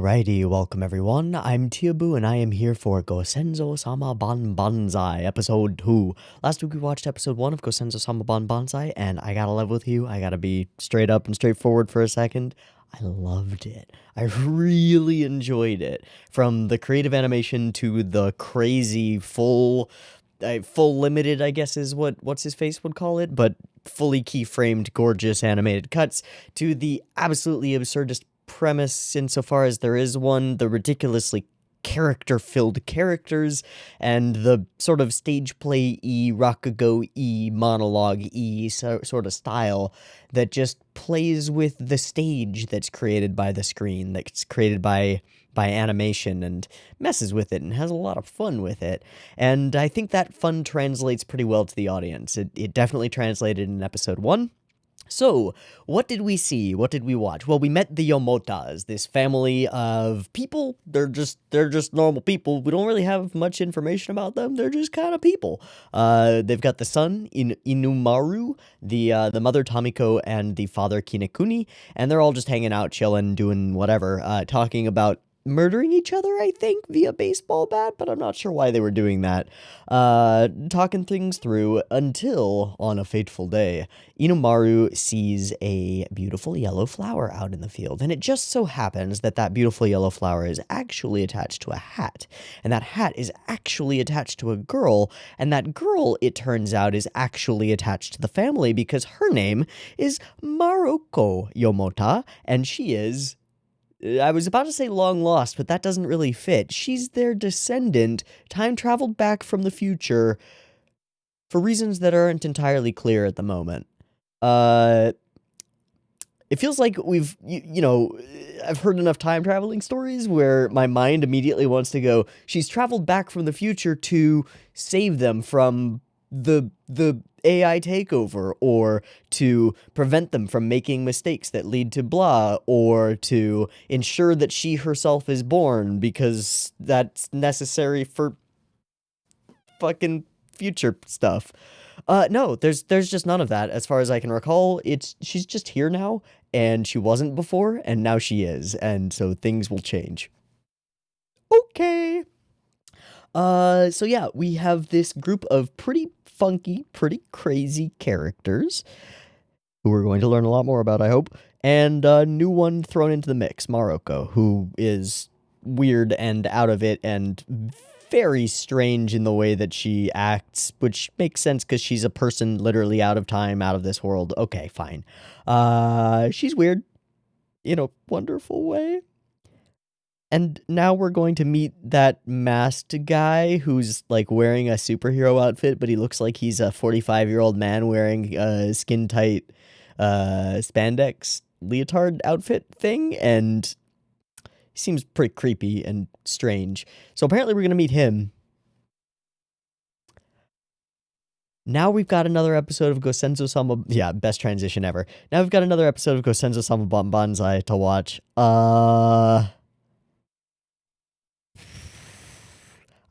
Alrighty, welcome everyone. I'm Teeaboo and I am here for Gosenzo-sama Banbanzai, episode 2. Last week we watched episode 1 of Gosenzo-sama Banbanzai, and I gotta live with you. I gotta be straight up and straightforward for a second. I loved it. I really enjoyed it. From the creative animation to the crazy full limited, I guess is what's his face would call it, but fully keyframed, gorgeous animated cuts, to the absolutely absurdist premise insofar as there is one, the ridiculously character-filled characters, and the sort of stage play-y, Rakugo-y, monologue-y sort of style that just plays with the stage that's created by the screen, that's created by animation, and messes with it and has a lot of fun with it. And I think that fun translates pretty well to the audience. It definitely translated in episode 1. So, what did we see? What did we watch? Well, we met the Yomotas, this family of people. They're just normal people. We don't really have much information about them. They're just kind of people. They've got the son, Inumaru, the mother, Tamiko, and the father, Kinekuni, and they're all just hanging out, chilling, doing whatever, talking about murdering each other, I think, via baseball bat, but I'm not sure why they were doing that. Talking things through until, on a fateful day, Inumaru sees a beautiful yellow flower out in the field, and it just so happens that that beautiful yellow flower is actually attached to a hat, and that hat is actually attached to a girl, and that girl, it turns out, is actually attached to the family because her name is Maroko Yomota, and she is... I was about to say long lost, but that doesn't really fit. She's their descendant, time traveled back from the future, for reasons that aren't entirely clear at the moment. It feels like we've, I've heard enough time traveling stories where my mind immediately wants to go, she's traveled back from the future to save them from the AI takeover, or to prevent them from making mistakes that lead to blah, or to ensure that she herself is born because that's necessary for fucking future stuff. No, there's just none of that as far as I can recall. She's just here now, and she wasn't before, and now she is, and so things will change. Okay. So yeah, we have this group of pretty funky, pretty crazy characters who we're going to learn a lot more about, I hope, and a new one thrown into the mix, Maroko, who is weird and out of it and very strange in the way that she acts, which makes sense because she's a person literally out of time, out of this world. Okay, fine. She's weird in a wonderful way. And now we're going to meet that masked guy who's, like, wearing a superhero outfit, but he looks like he's a 45-year-old man wearing a skin-tight spandex leotard outfit thing, and he seems pretty creepy and strange. So apparently we're going to meet him. Now we've got another episode of Gosenzo-sama... Yeah, best transition ever. Now we've got another episode of Gosenzo-sama Banbanzai to watch.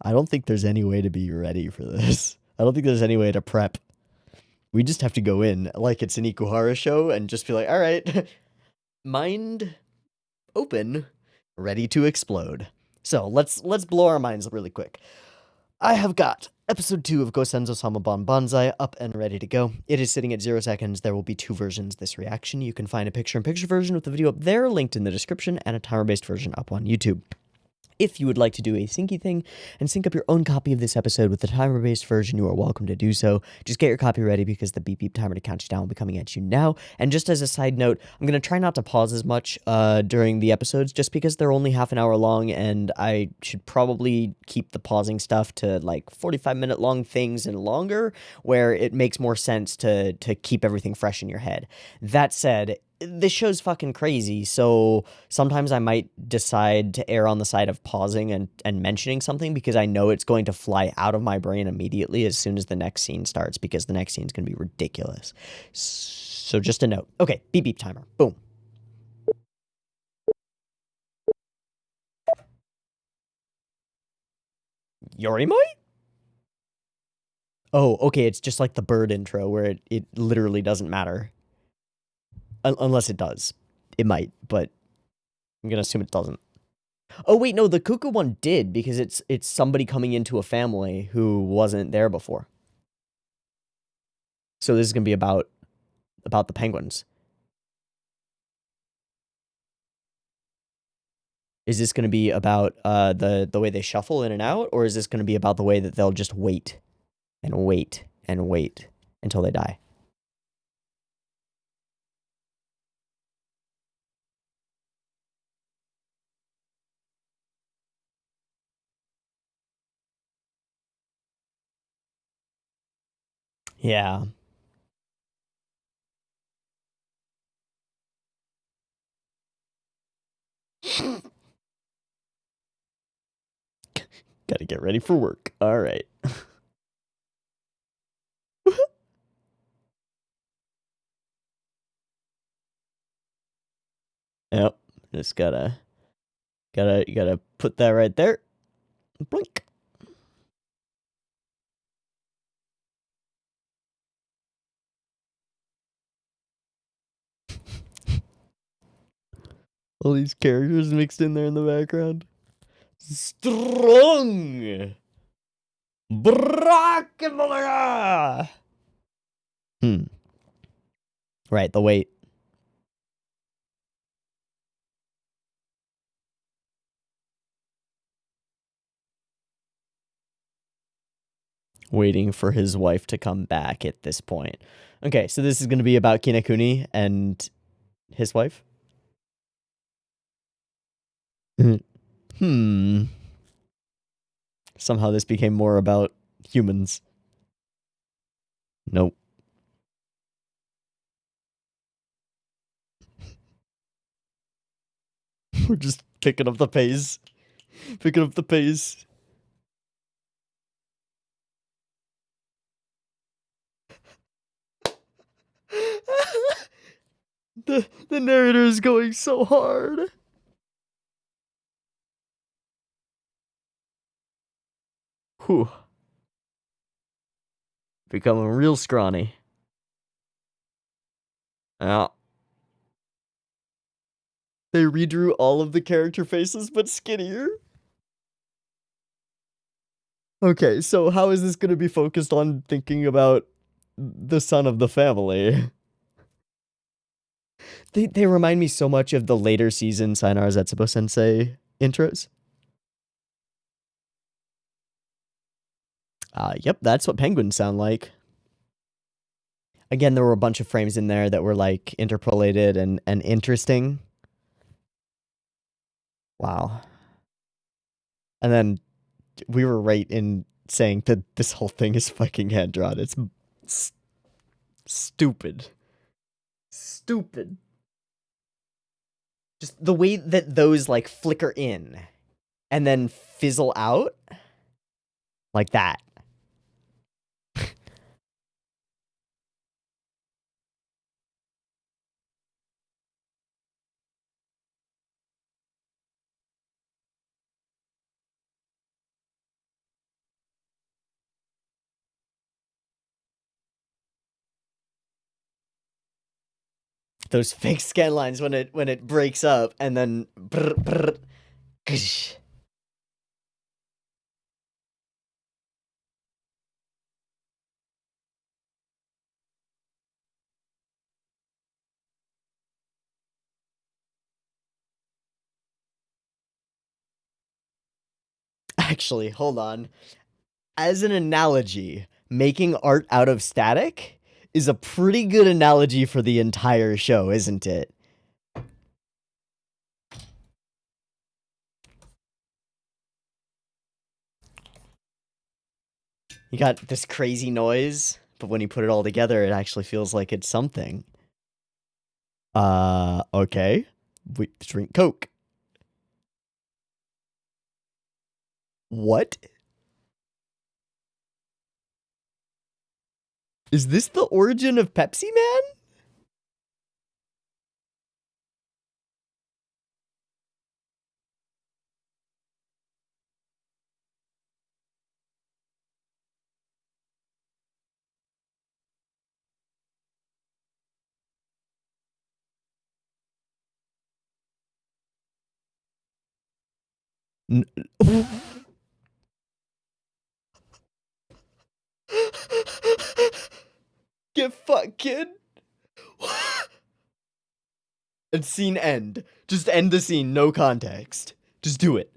I don't think there's any way to be ready for this. I don't think there's any way to prep. We just have to go in like it's an Ikuhara show and just be like, all right, mind open, ready to explode. So let's blow our minds really quick. I have got episode 2 of Gosenzo-sama Banbanzai up and ready to go. It is sitting at 0 seconds. There will be 2 versions this reaction. You can find a picture-in-picture version with the video up there, linked in the description, and a timer-based version up on YouTube. If you would like to do a syncy thing and sync up your own copy of this episode with the timer-based version, you are welcome to do so. Just get your copy ready because the beep beep timer to count you down will be coming at you now. And just as a side note, I'm going to try not to pause as much during the episodes just because they're only half an hour long, and I should probably keep the pausing stuff to like 45-minute long things and longer, where it makes more sense to keep everything fresh in your head. That said, this show's fucking crazy, so sometimes I might decide to err on the side of pausing and mentioning something because I know it's going to fly out of my brain immediately as soon as the next scene starts, because the next scene's going to be ridiculous. So just a note. Okay, beep beep timer. Boom. Yorimoi? Oh, okay, it's just like the bird intro where it literally doesn't matter. Unless it does. It might, but I'm going to assume it doesn't. Oh wait, no, the cuckoo one did because it's somebody coming into a family who wasn't there before. So this is gonna be about the penguins. Is this gonna be about the way they shuffle in and out, or is this gonna be about the way that they'll just wait and wait and wait until they die? Yeah. Gotta get ready for work. All right. Yep. Just gotta put that right there. Blink. All these characters mixed in there in the background. Strong. Brachymolia. Right, the wait. Waiting for his wife to come back at this point. Okay, so this is going to be about Kinekuni and his wife? Hmm. Somehow this became more about humans. Nope. We're just picking up the pace. Picking up the pace. the narrator is going so hard. Whew. Becoming real scrawny. Yeah. They redrew all of the character faces, but skinnier. Okay, so how is this going to be focused on thinking about the son of the family? They remind me so much of the later season Sayonara Zetsubo Sensei intros. Yep, that's what penguins sound like. Again, there were a bunch of frames in there that were like interpolated and interesting. Wow. And then we were right in saying that this whole thing is fucking hand drawn. It's stupid. Stupid. Just the way that those like flicker in and then fizzle out like that. Those fake scan lines when it breaks up and then brr, brr, ksh. Actually, hold on. As an analogy, making art out of static is a pretty good analogy for the entire show, isn't it? You got this crazy noise, but when you put it all together, it actually feels like it's something. Okay. We drink Coke. What? Is this the origin of Pepsi Man? Get fucked, kid. And scene end. Just end the scene, no context. Just do it.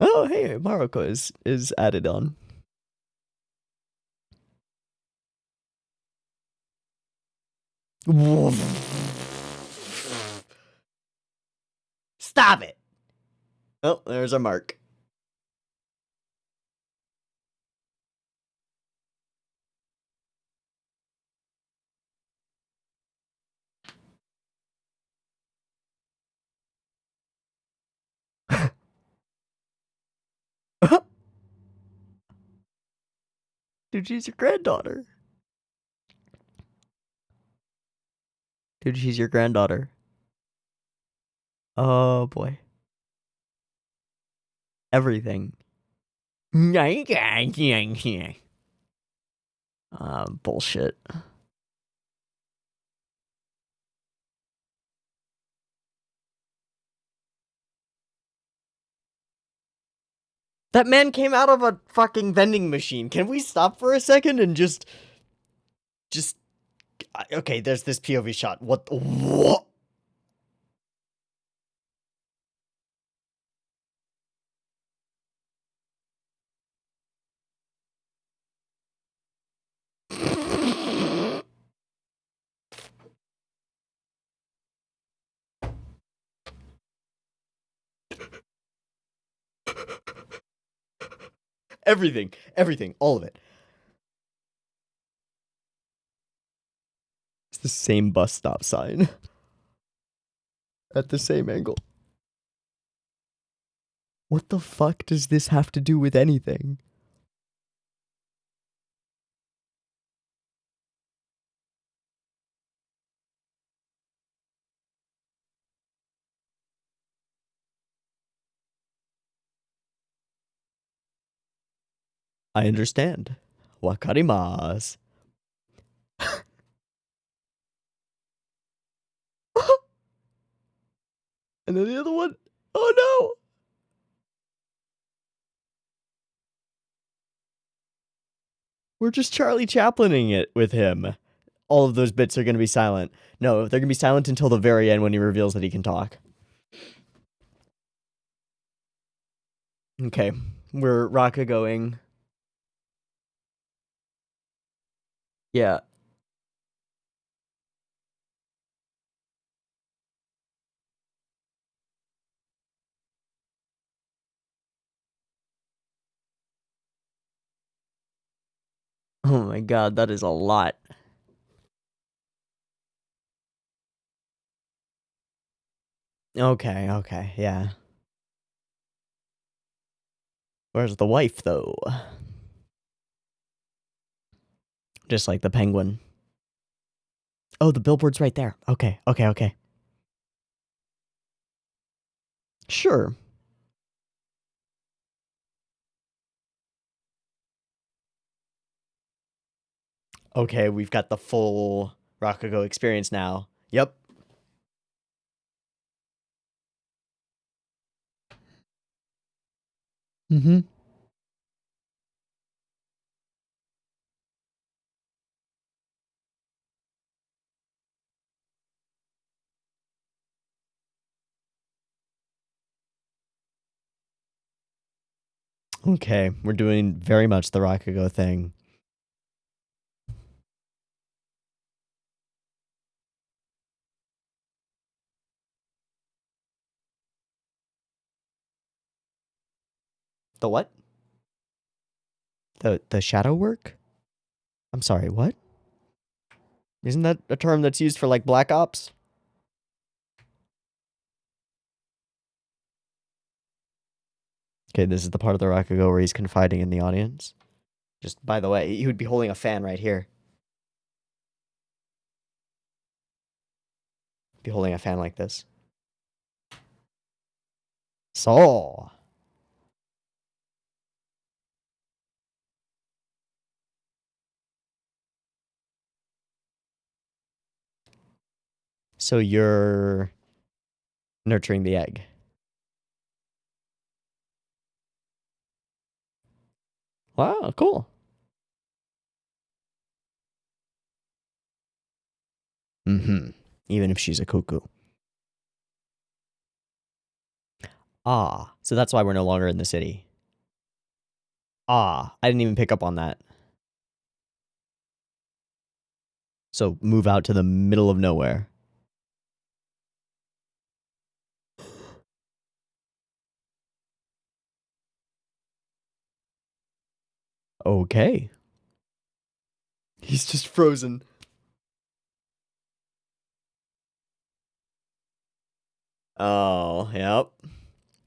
Oh, hey, Maroko is added on. Stop it. Oh, there's our mark. Dude, she's your granddaughter. Dude, she's your granddaughter. Oh, boy. Everything. Bullshit. That man came out of a fucking vending machine. Can we stop for a second and just... Okay, there's this POV shot. What? Everything, all of it. It's the same bus stop sign. At the same angle. What the fuck does this have to do with anything? I understand. Wakarimasu. And then the other one. Oh no! We're just Charlie Chaplining it with him. All of those bits are going to be silent. No, they're going to be silent until the very end when he reveals that he can talk. Okay, we're Rakugoing. Yeah. Oh my god, that is a lot. Okay, yeah. Where's the wife, though? Just like the penguin. Oh, the billboard's right there. Okay. Sure. Okay, we've got the full Rakugo experience now. Yep. Mm-hmm. Okay, we're doing very much the Rakugo thing. The what? The shadow work? I'm sorry, what? Isn't that a term that's used for, like, Black Ops? Okay, this is the part of the Rakugo where he's confiding in the audience. Just, by the way, he would be holding a fan right here. be holding a fan like this. So. So you're nurturing the egg. Wow, cool. Mm-hmm. Even if she's a cuckoo. Ah, so that's why we're no longer in the city. Ah, I didn't even pick up on that. So move out to the middle of nowhere. Okay. He's just frozen. Oh, yep.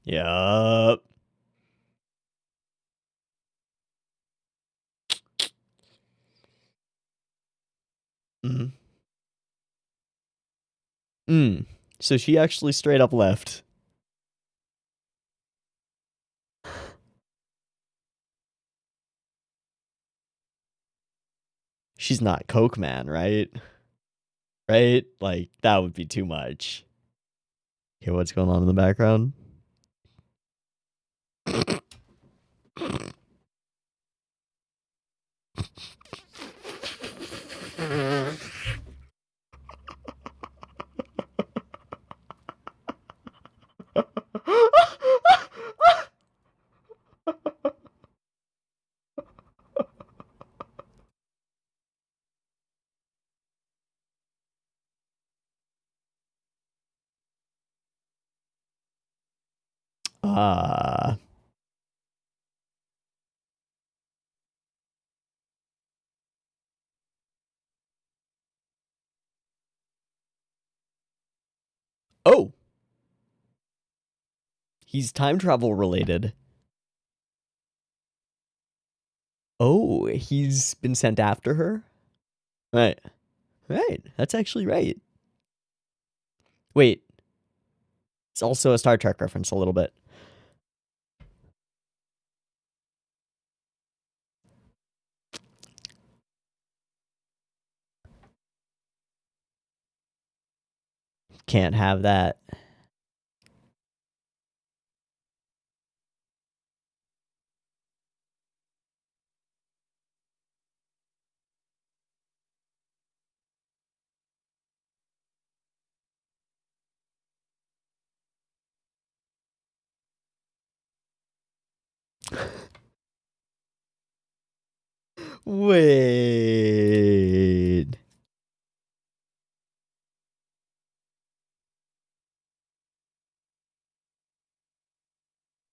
Yep. Mm. Mm. So she actually straight up left. She's not Coke Man, right? Right? Like, that would be too much. Okay, what's going on in the background? Ah. Oh. He's time travel related. Oh, he's been sent after her? Right. Right. That's actually right. Wait. It's also a Star Trek reference a little bit. Can't have that. Wait.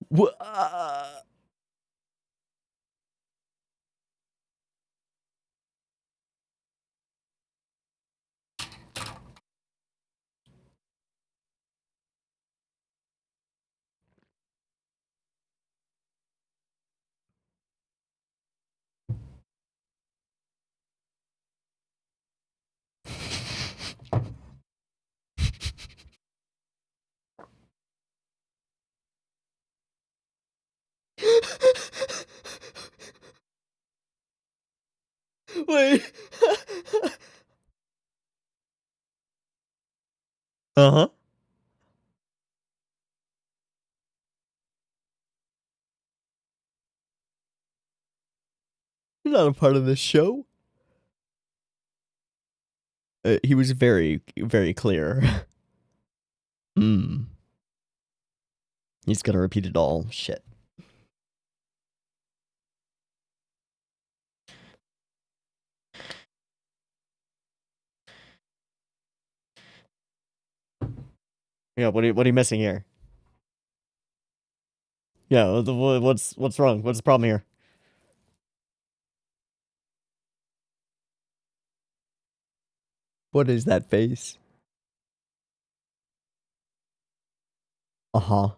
Wha- Wait. Uh-huh. You're not a part of this show. He was very, very clear. Hmm. He's gonna repeat it all. Shit. Yeah, what are you missing here? Yeah, what's wrong? What's the problem here? What is that face? Uh-huh.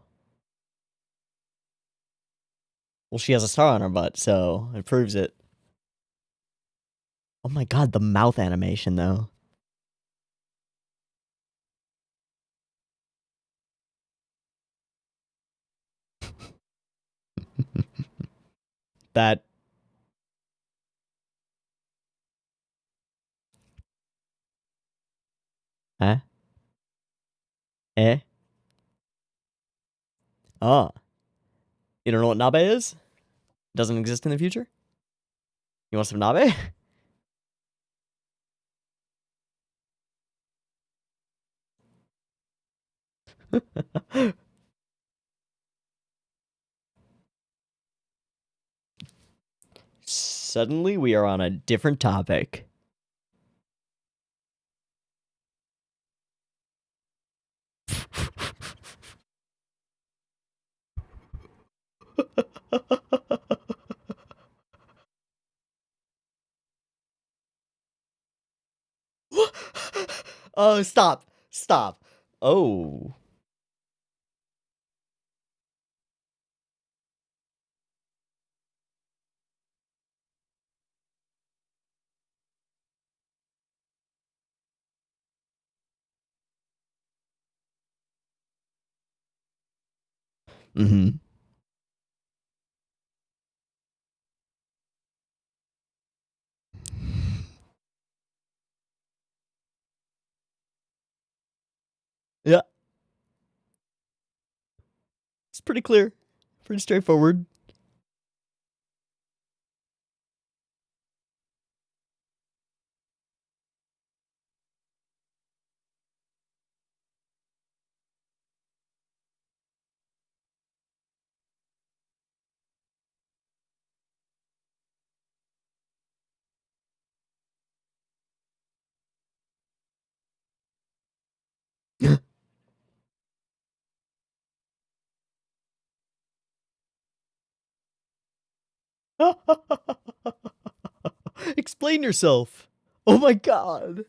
Well, she has a star on her butt, so it proves it. Oh my god, the mouth animation, though. That. Huh? Eh? Oh. You don't know what nabe is? Doesn't exist in the future? You want some nabe? Suddenly, we are on a different topic. Oh, stop. Stop. Oh. Mm-hmm. Yeah. It's pretty clear. Pretty straightforward. Explain yourself. Oh my god.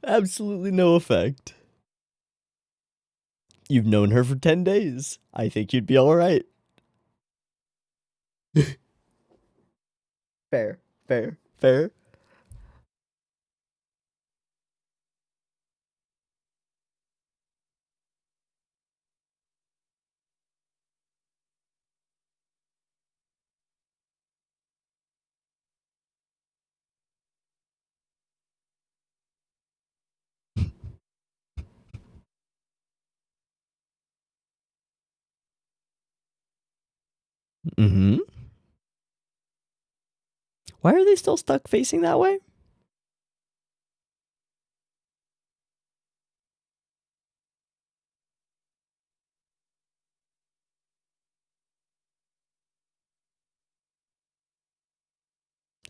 Absolutely no effect. You've known her for 10 days. I think you'd be alright. Fair, fair, fair. Mm-hmm. Why are they still stuck facing that way?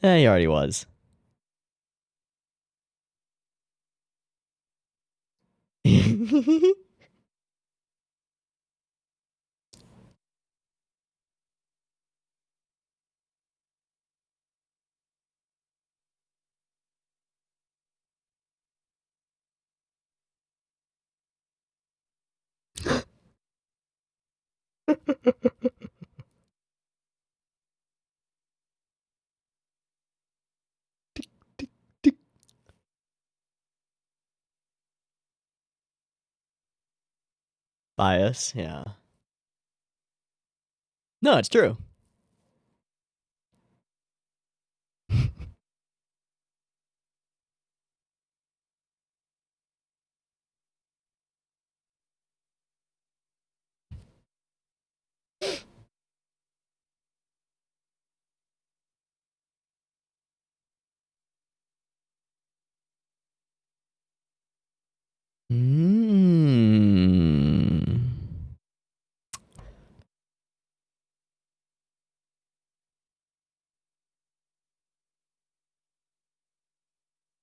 He already was. Bias, yeah. No, it's true. Mm.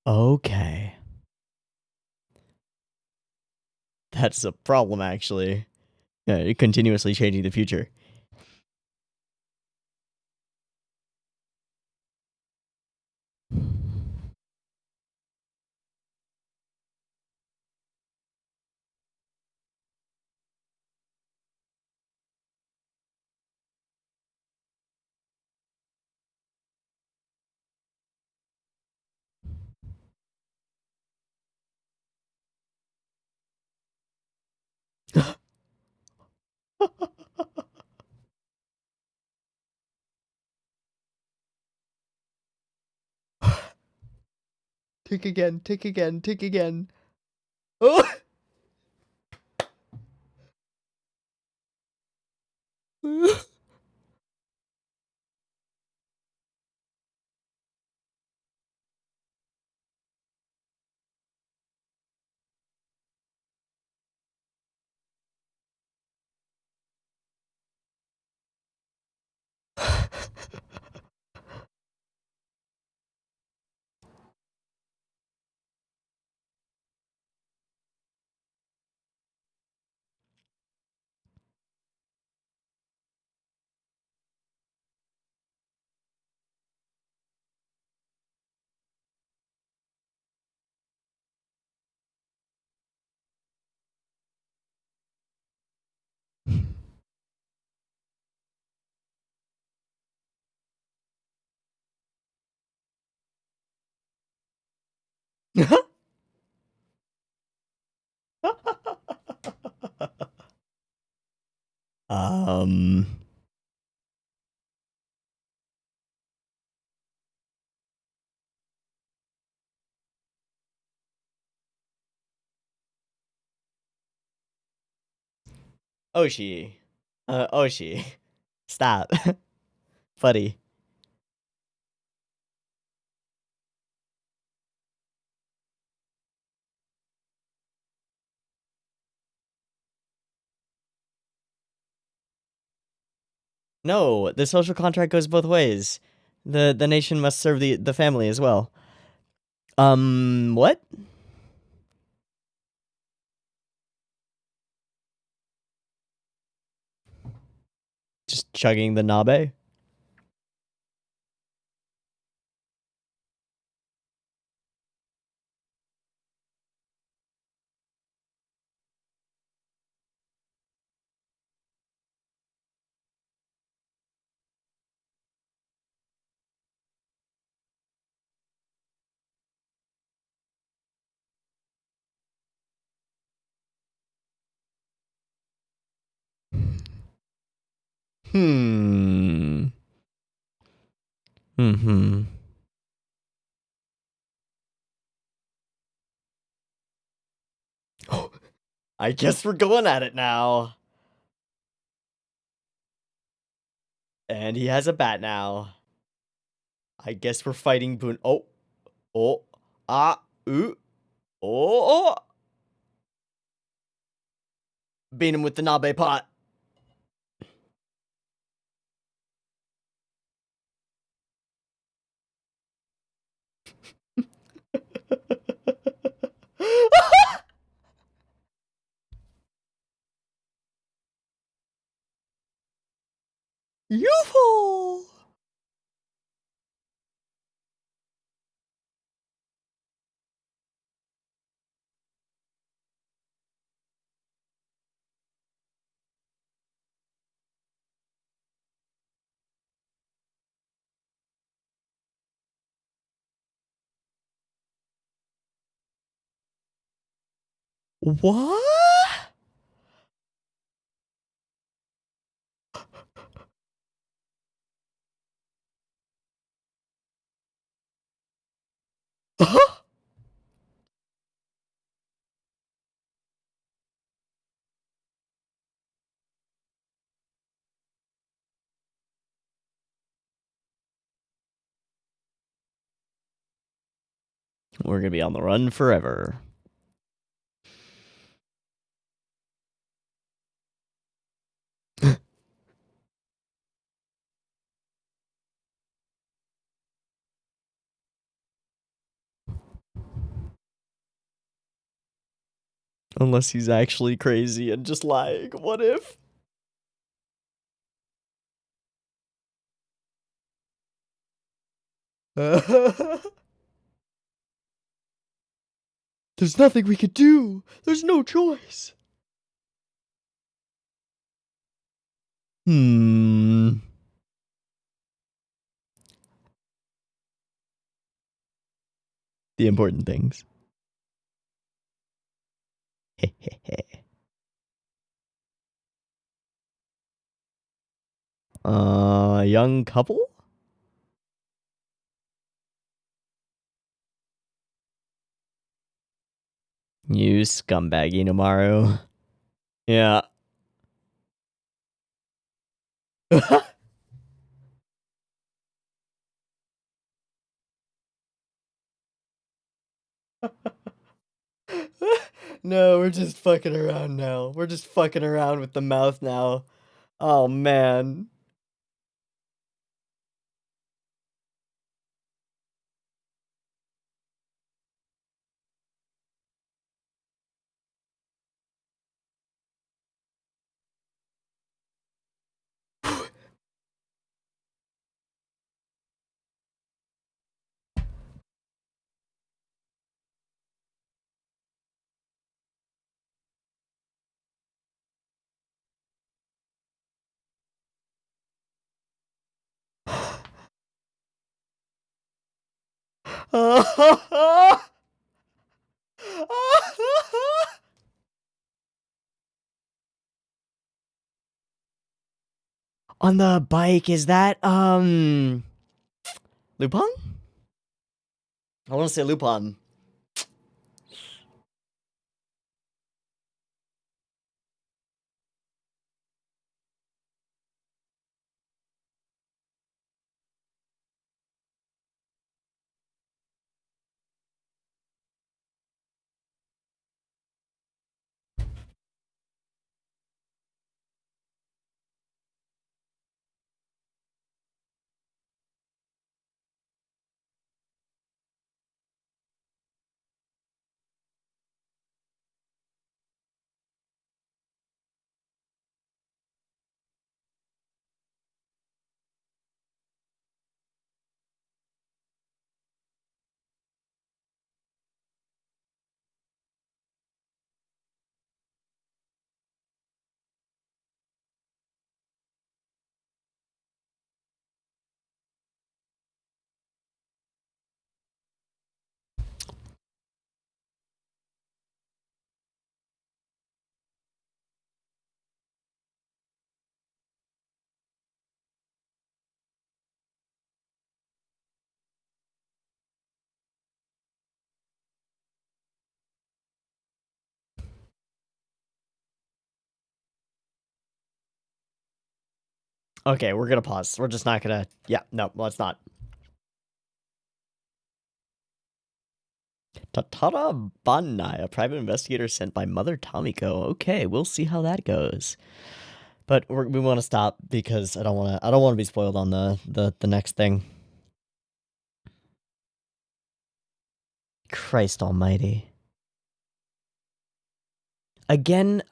Okay. That's a problem, actually. Yeah, you're continuously changing the future. Tick again, tick again, tick again. Oh! um. Oshi. Oshi. Stop. Buddy. No, the social contract goes both ways. The nation must serve the family as well. What? Just chugging the nabe? Hmm. Hmm. I guess we're going at it now. And he has a bat now. I guess we're fighting Boon. Oh. Oh. Ah. Ooh. Oh. Beat him with the nabe pot. Yoo-hoo! What? We're gonna be on the run forever. Unless he's actually crazy and just lying. What if? There's nothing we could do. There's no choice. The important things. Young couple? You scumbag, Inomaru. Yeah. No, we're just fucking around now. We're just fucking around with the mouth now. Oh, man. On the bike, is that, Lupin? I want to say Lupin. Okay, we're gonna pause. We're just not gonna... Yeah, no, let's not. Tatara Banai, a private investigator sent by Mother Tomiko. Okay, we'll see how that goes. But we want to stop because I don't want to be spoiled on the next thing. Christ almighty. Again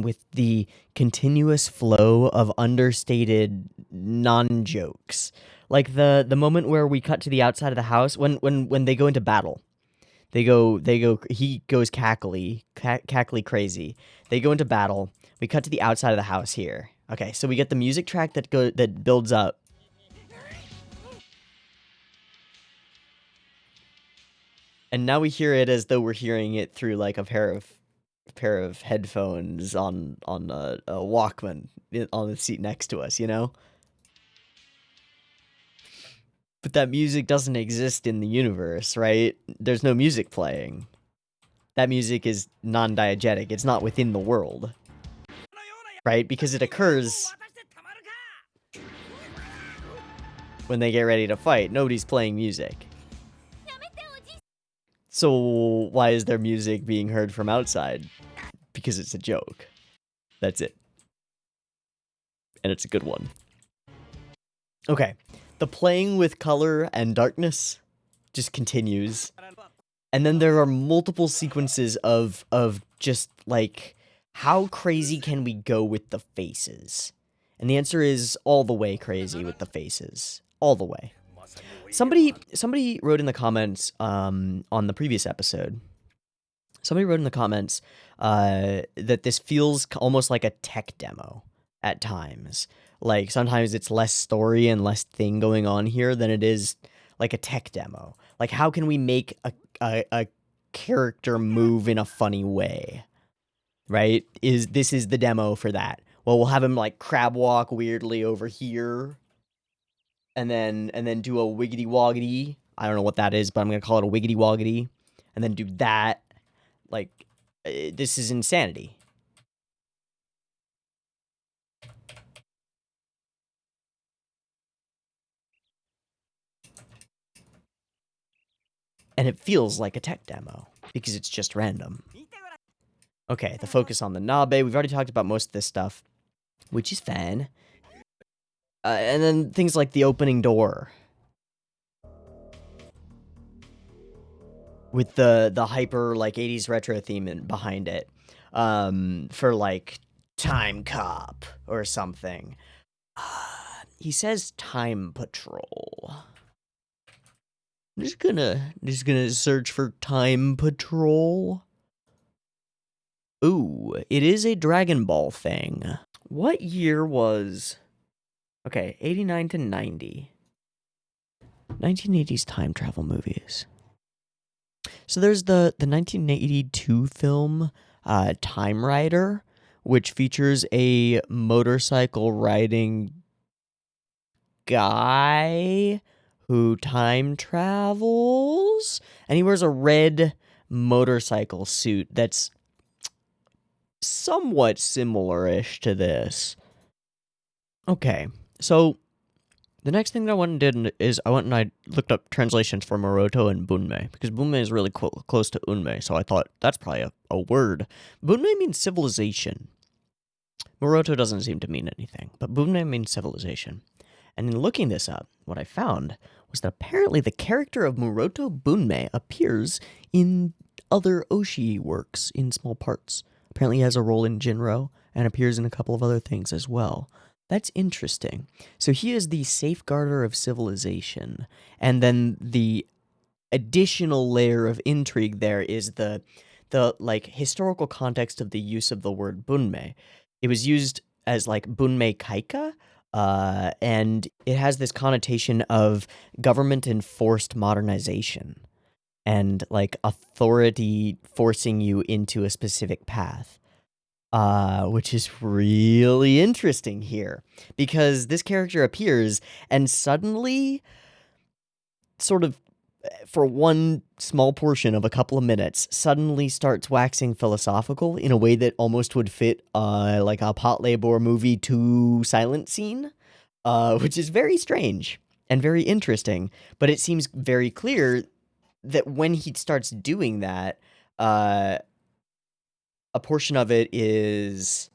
with the continuous flow of understated non-jokes. Like the moment where we cut to the outside of the house when they go into battle. He goes cackly crazy. They go into battle. We cut to the outside of the house here. Okay, so we get the music track that builds up. And now we hear it as though we're hearing it through like a pair of headphones on a Walkman on the seat next to us, you know? But that music doesn't exist in the universe, right? There's no music playing. That music is non-diegetic. It's not within the world. Right? Because it occurs when they get ready to fight. Nobody's playing music. So why is their music being heard from outside? Because it's a joke. That's it. And it's a good one. Okay. The playing with color and darkness just continues. And then there are multiple sequences of just like, how crazy can we go with the faces? And the answer is all the way crazy with the faces. All the way. Somebody wrote in the comments on the previous episode. Somebody wrote in the comments that this feels almost like a tech demo at times. Like, sometimes it's less story and less thing going on here than it is like a tech demo. Like, how can we make a character move in a funny way? Right? This is the demo for that. Well, we'll have him like crab walk weirdly over here. And then do a wiggity woggity. I don't know what that is, but I'm gonna call it a wiggity woggity. And then do that. Like, this is insanity. And it feels like a tech demo, because it's just random. Okay, the focus on the Nabe. We've already talked about most of this stuff, which is fine. And then things like the opening door. With the hyper, like, 80s retro theme behind it. For, like, Time Cop or something. He says Time Patrol. I'm just gonna search for Time Patrol. Ooh, it is a Dragon Ball thing. What year was... Okay, 89 to 90. 1980s time travel movies. So there's the 1982 film, Time Rider, which features a motorcycle riding guy who time travels, and he wears a red motorcycle suit that's somewhat similar-ish to this. Okay, so the next thing that I went and did is I went and I looked up translations for Muroto and Bunmei, because Bunmei is really close to Unmei, so I thought that's probably a word. Bunmei means civilization. Muroto doesn't seem to mean anything, but Bunmei means civilization. And in looking this up, what I found was that apparently the character of Muroto Bunmei appears in other Oshii works in small parts. Apparently he has a role in Jinro and appears in a couple of other things as well. That's interesting. So he is the safeguarder of civilization. And then the additional layer of intrigue there is the like historical context of the use of the word bunmei. It was used as like bunmei kaika, and it has this connotation of government enforced modernization and like authority forcing you into a specific path. Which is really interesting here, because this character appears and suddenly, sort of, for one small portion of a couple of minutes, suddenly starts waxing philosophical in a way that almost would fit, like a Patlabor movie 2 silent scene, which is very strange and very interesting, but it seems very clear that when he starts doing that, a portion of it is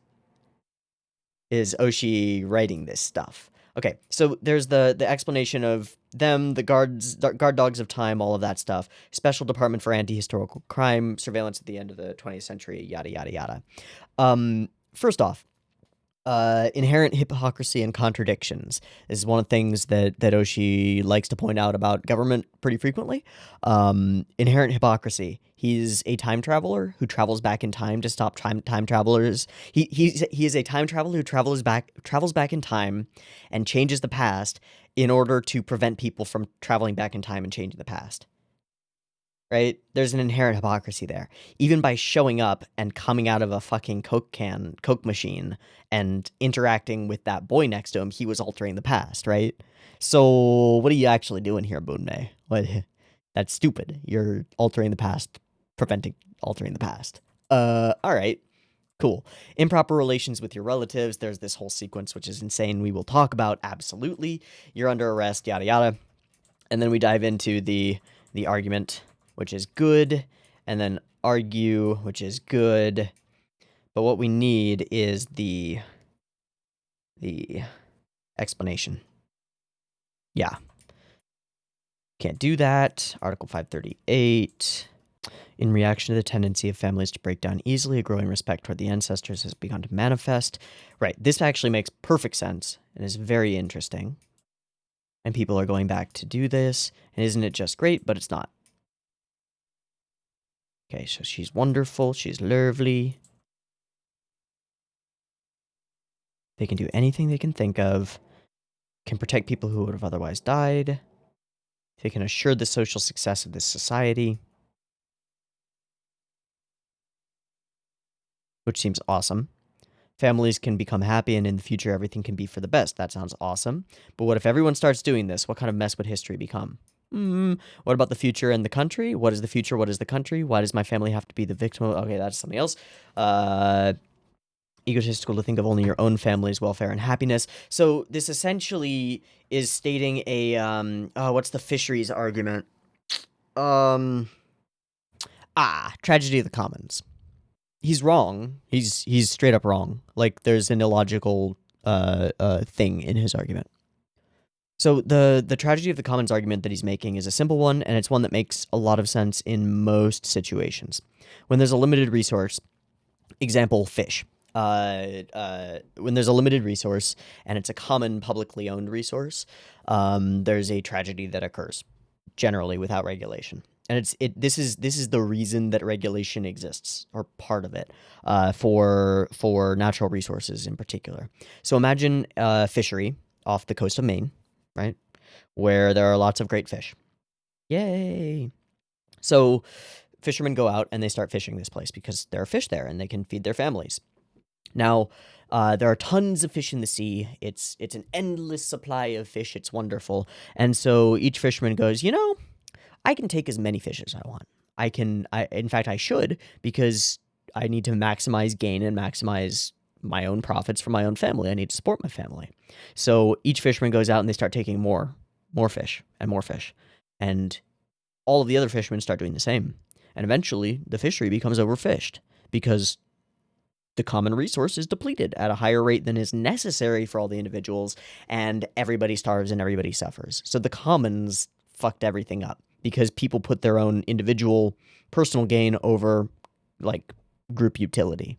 Oshii writing this stuff. Okay, so there's the explanation of them, the guard dogs of time, all of that stuff. Special Department for Anti-Historical Crime, surveillance at the end of the 20th century, yada, yada, yada. First off, inherent hypocrisy and contradictions is one of the things that Oshii likes to point out about government pretty frequently. Inherent hypocrisy. He's a time traveler who travels back in time to stop time travelers. He is a time traveler who travels back in time and changes the past in order to prevent people from traveling back in time and changing the past. Right? There's an inherent hypocrisy there. Even by showing up and coming out of a fucking Coke machine, and interacting with that boy next to him, he was altering the past, right? So, what are you actually doing here, Bunmei? What? That's stupid. You're altering the past, preventing altering the past. Alright. Cool. Improper relations with your relatives. There's this whole sequence, which is insane. We will talk about, absolutely. You're under arrest, yada yada. And then we dive into the argument, which is good, and then argue, which is good. But what we need is the explanation. Yeah. Can't do that. Article 538. In reaction to the tendency of families to break down easily, a growing respect toward the ancestors has begun to manifest. Right, this actually makes perfect sense and is very interesting. And people are going back to do this, and isn't it just great? But it's not. Okay, so she's wonderful, she's lovely. They can do anything they can think of, can protect people who would have otherwise died. They can assure the social success of this society, which seems awesome. Families can become happy, and in the future, everything can be for the best. That sounds awesome. But what if everyone starts doing this? What kind of mess would history become? What about the future and the country? What is the future? What is the country? Why does my family have to be the victim of... Okay, that's something else. Egotistical to think of only your own family's welfare and happiness. So this essentially is stating a... what's the fisheries argument? Tragedy of the commons. He's wrong. He's straight up wrong. Like, there's an illogical thing in his argument. So the tragedy of the commons argument that he's making is a simple one, and it's one that makes a lot of sense in most situations. When there's a limited resource, example, fish. When there's a limited resource, and it's a common publicly owned resource, there's a tragedy that occurs, generally without regulation. And this is the reason that regulation exists, or part of it, for natural resources in particular. So imagine a fishery off the coast of Maine, right, where there are lots of great fish. Yay! So fishermen go out and they start fishing this place because there are fish there and they can feed their families. Now, there are tons of fish in the sea. It's an endless supply of fish. It's wonderful. And so each fisherman goes, I can take as many fish as I want. In fact, I should, because I need to maximize gain and maximize my own profits for my own family. I need to support my family. So each fisherman goes out and they start taking more fish and more fish. And all of the other fishermen start doing the same. And eventually the fishery becomes overfished because the common resource is depleted at a higher rate than is necessary for all the individuals, and everybody starves and everybody suffers. So the commons fucked everything up because people put their own individual personal gain over, like, group utility.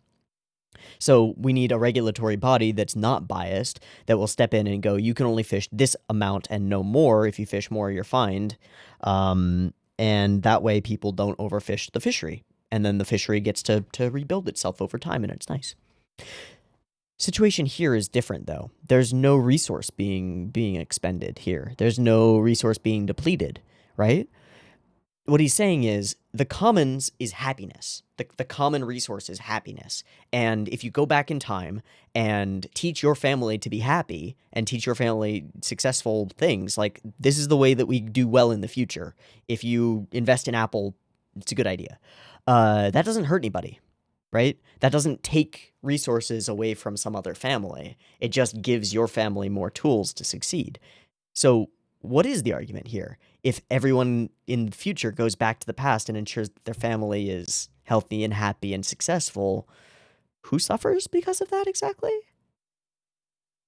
So we need a regulatory body that's not biased, that will step in and go, you can only fish this amount and no more. If you fish more, you're fined. And that way people don't overfish the fishery. And then the fishery gets to rebuild itself over time, and it's nice. Situation here is different, though. There's no resource being expended here. There's no resource being depleted, right? What he's saying is the commons is happiness. The common resource is happiness. And if you go back in time and teach your family to be happy and teach your family successful things, like, this is the way that we do well in the future. If you invest in Apple, it's a good idea. That doesn't hurt anybody, right? That doesn't take resources away from some other family. It just gives your family more tools to succeed. So what is the argument here? If everyone in the future goes back to the past and ensures that their family is healthy and happy and successful, who suffers because of that exactly?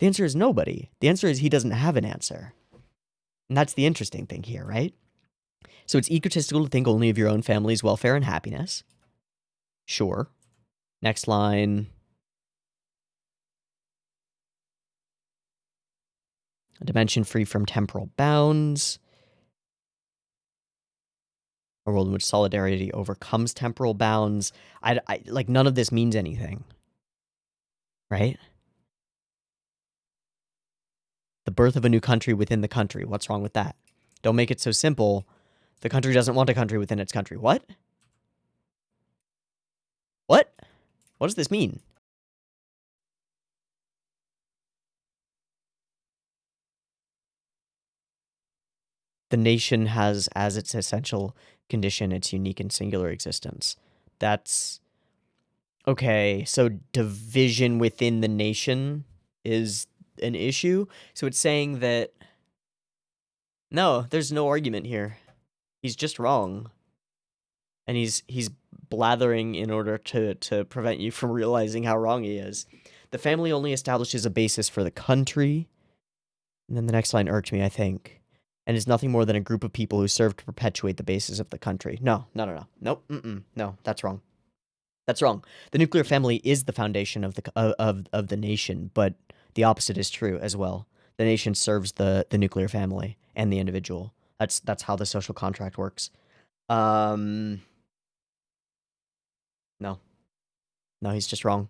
The answer is nobody. The answer is he doesn't have an answer. And that's the interesting thing here, right? So it's egotistical to think only of your own family's welfare and happiness. Sure. Next line. A dimension free from temporal bounds. A world in which solidarity overcomes temporal bounds. I like, none of this means anything. Right? The birth of a new country within the country. What's wrong with that? Don't make it so simple. The country doesn't want a country within its country. What? What? What does this mean? The nation has as its essential condition its unique and singular existence. That's... Okay, so division within the nation is an issue? So it's saying that... No, there's no argument here. He's just wrong. And he's blathering in order to prevent you from realizing how wrong he is. The family only establishes a basis for the country. And then the next line irked me, I think. and is nothing more than a group of people who serve to perpetuate the basis of the country. No. Nope. No, that's wrong. That's wrong. The nuclear family is the foundation of the nation, but the opposite is true as well. The nation serves the nuclear family and the individual. That's how the social contract works. No. No, he's just wrong.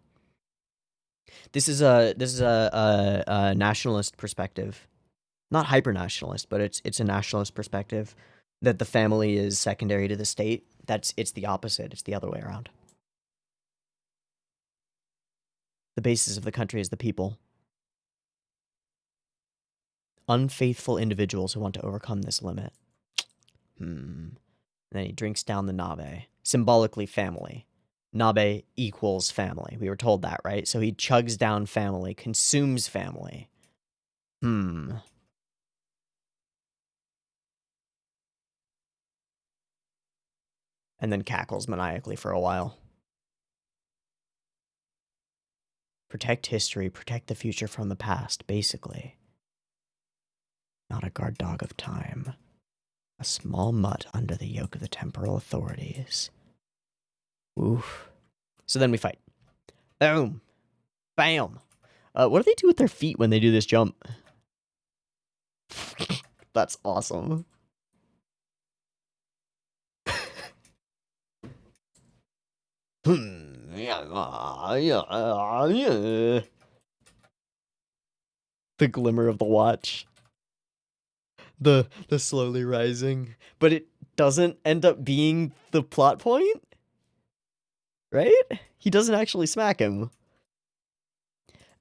This is a nationalist perspective. Not hyper-nationalist, but it's a nationalist perspective that the family is secondary to the state. It's the opposite. It's the other way around. The basis of the country is the people. Unfaithful individuals who want to overcome this limit. And then he drinks down the nabe. Symbolically family. Nabe equals family. We were told that, right? So he chugs down family, consumes family. And then cackles maniacally for a while. Protect history, protect the future from the past, basically. Not a guard dog of time. A small mutt under the yoke of the temporal authorities. Oof. So then we fight. Boom. Bam. What do they do with their feet when they do this jump? That's awesome. The glimmer of the watch. The slowly rising. But it doesn't end up being the plot point? Right? He doesn't actually smack him.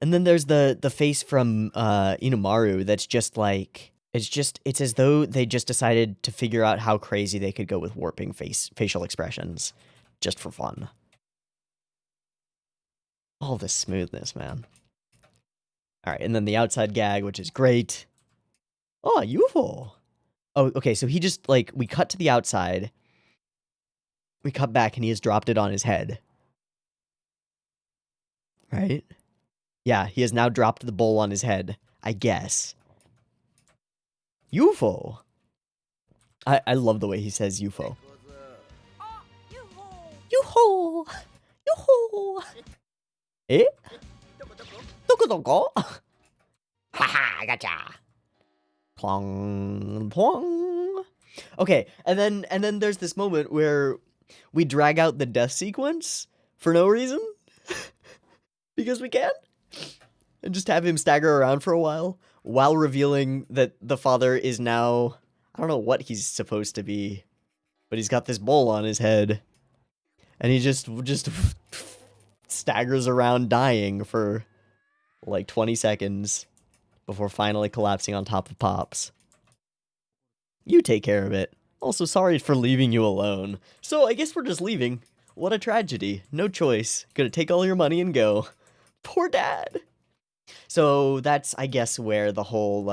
And then there's the face from Inomaru that's just like it's as though they just decided to figure out how crazy they could go with warping facial expressions just for fun. All this smoothness, man. All right, and then the outside gag, which is great. Oh, UFO. Oh, okay, so he just, like, we cut to the outside. We cut back, and he has dropped it on his head. Right? Yeah, he has now dropped the bowl on his head, I guess. UFO. I love the way he says UFO. UFO. UFO. Eh? Doko doko? Haha, gotcha. Plong, plong. Okay, and then there's this moment where we drag out the death sequence for no reason. Because we can. And just have him stagger around for a while revealing that the father is now, I don't know what he's supposed to be, but he's got this bowl on his head. And he just staggers around dying for like 20 seconds before finally collapsing on top of Pops. You take care of it. Also, sorry for leaving you alone. So I guess we're just leaving. What a tragedy. No choice. Gonna take all your money and go. Poor dad. So that's, I guess, where the whole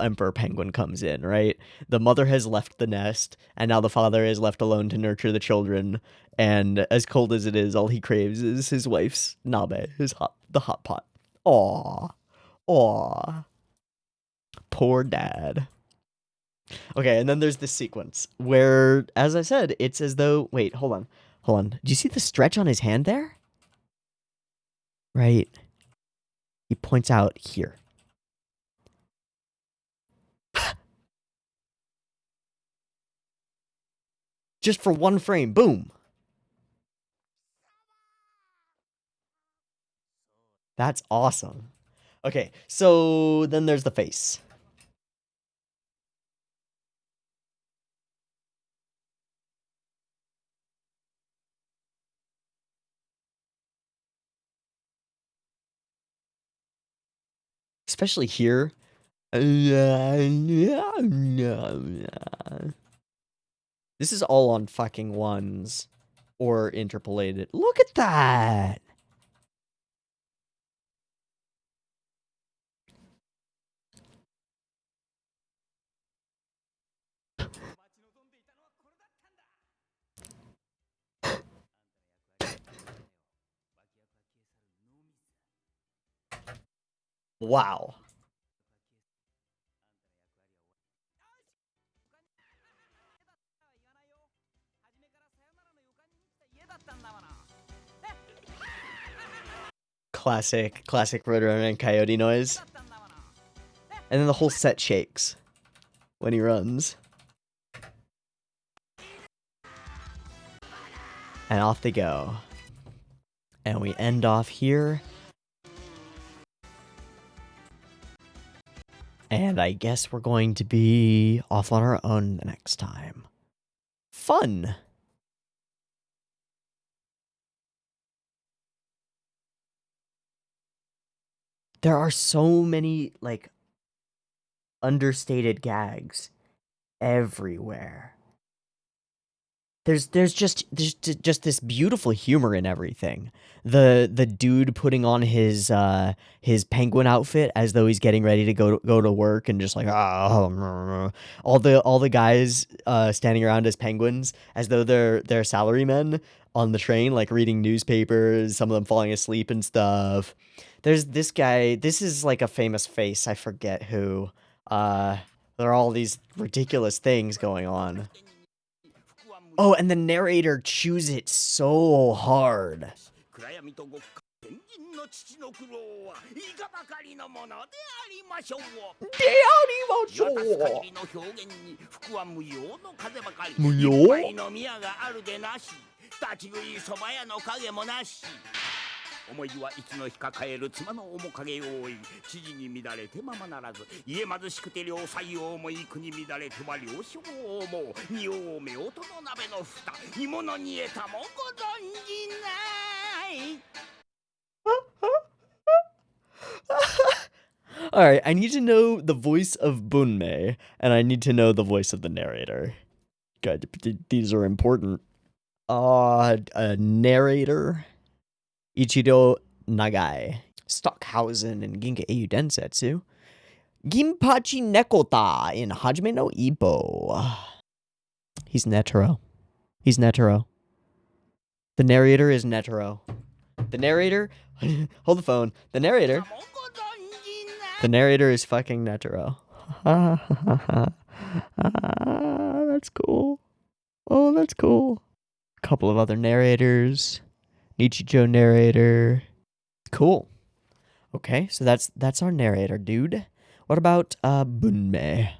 emperor penguin comes in, right? The mother has left the nest, and now the father is left alone to nurture the children. And as cold as it is, all he craves is his wife's nabe, the hot pot. Aw. Poor dad. Okay, and then there's this sequence where, as I said, it's as though... Wait, hold on. Do you see the stretch on his hand there? Right. He points out here. Just for one frame, boom. That's awesome. Okay, so then there's the face. Especially here. This is all on fucking ones or interpolated. Look at that. Wow. classic Roadrunner and Coyote noise. And then the whole set shakes when he runs. And off they go. And we end off here. And I guess we're going to be off on our own the next time. Fun! There are so many, like, understated gags everywhere. There's just this beautiful humor in everything. The dude putting on his penguin outfit as though he's getting ready to go to work and just like all the guys standing around as penguins as though they're salarymen on the train, like reading newspapers, some of them falling asleep and stuff. There's this guy, this is like a famous face, I forget who. There are all these ridiculous things going on. Oh, and the narrator chews it so hard. Alright, I need to know the voice of Bunmei, and I need to know the voice of the narrator. Good, these are important. Narrator, Ichido Nagai, Stockhausen in Ginka Eiyu Densetsu, Ginpachi Nekota in Hajime no Ippo. He's Netero. He's Netero. The narrator is Netero. The narrator, hold the phone. The narrator is fucking Netero. That's cool. Oh, that's cool. A couple of other narrators. Nichijou narrator. Cool. Okay, so that's our narrator, dude. What about Bunmei?